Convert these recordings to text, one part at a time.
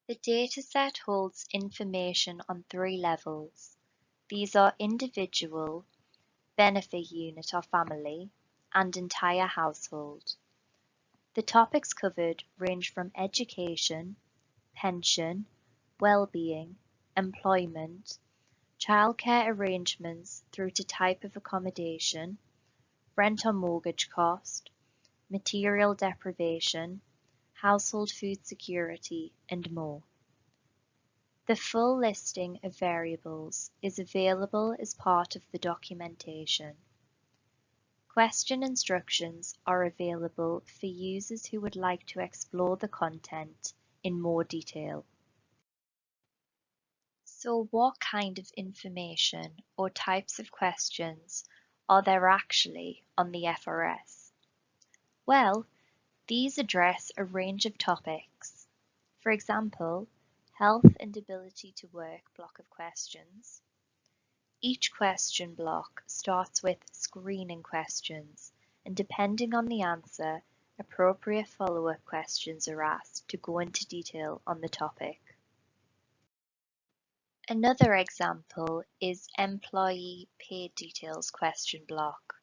The dataset holds information on three levels. These are individual, benefit unit or family, and entire household. The topics covered range from education, pension, well-being, employment, childcare arrangements through to type of accommodation, rent or mortgage cost, material deprivation, household food security, and more. The full listing of variables is available as part of the documentation. Question instructions are available for users who would like to explore the content in more detail. So what kind of information or types of questions are there actually on the FRS? Well, these address a range of topics. For example, health and ability to work block of questions. Each question block starts with screening questions, and depending on the answer, appropriate follow-up questions are asked to go into detail on the topic. Another example is Employee Pay Details question block.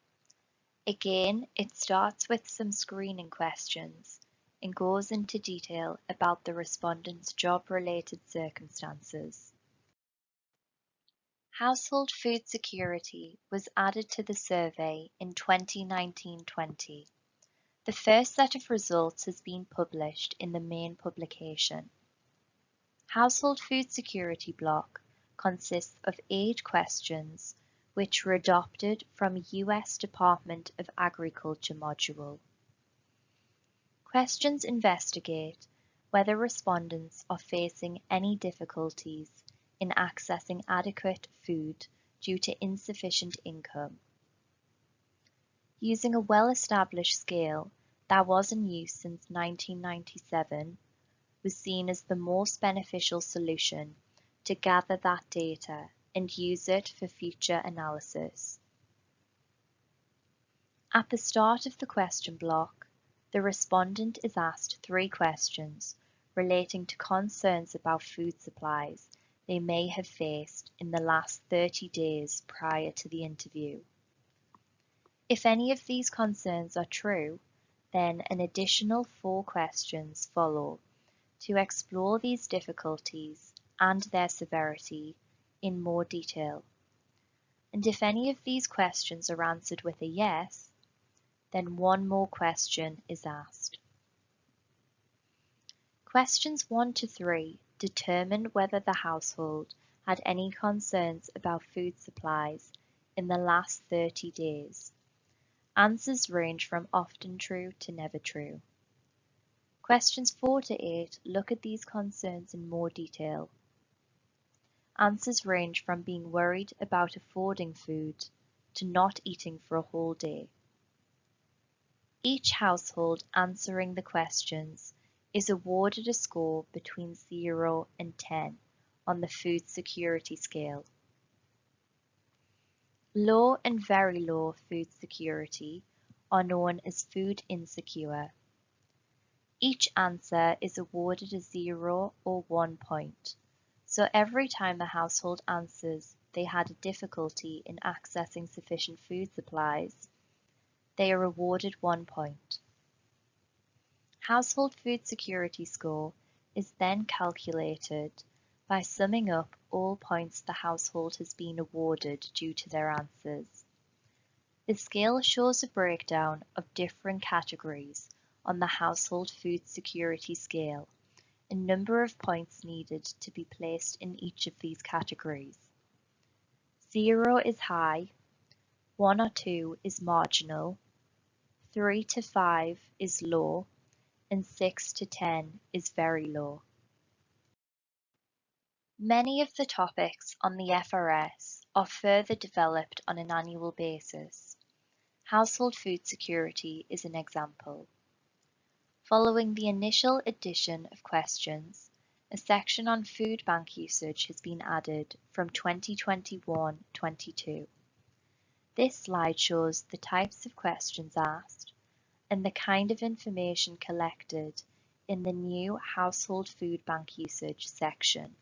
Again, it starts with some screening questions and goes into detail about the respondent's job-related circumstances. Household food security was added to the survey in 2019-20. The first set of results has been published in the main publication. Household food security block consists of 8 questions which were adopted from US Department of Agriculture module. Questions investigate whether respondents are facing any difficulties in accessing adequate food due to insufficient income. Using a well-established scale that was in use since 1997 was seen as the most beneficial solution to gather that data and use it for future analysis. At the start of the question block, the respondent is asked 3 questions relating to concerns about food supplies they may have faced in the last 30 days prior to the interview. If any of these concerns are true, then an additional 4 questions follow to explore these difficulties and their severity in more detail. And if any of these questions are answered with a yes, then 1 more question is asked. Questions 1 to 3 determine whether the household had any concerns about food supplies in the last 30 days. Answers range from often true to never true. Questions 4 to 8 look at these concerns in more detail. Answers range from being worried about affording food to not eating for a whole day. Each household answering the questions is awarded a score between 0 and 10 on the food security scale. Low and very low food security are known as food insecure. Each answer is awarded a 0 or 1 point, so every time the household answers they had a difficulty in accessing sufficient food supplies, they are awarded 1 point. Household food security score is then calculated by summing up all points the household has been awarded due to their answers. The scale shows a breakdown of different categories on the household food security scale and number of points needed to be placed in each of these categories. 0 is high, 1 or 2 is marginal, 3 to 5 is low, and 6 to 10 is very low. Many of the topics on the FRS are further developed on an annual basis. Household food security is an example. Following the initial addition of questions, a section on food bank usage has been added from 2021-22. This slide shows the types of questions asked and the kind of information collected in the new Household Food Bank Usage section.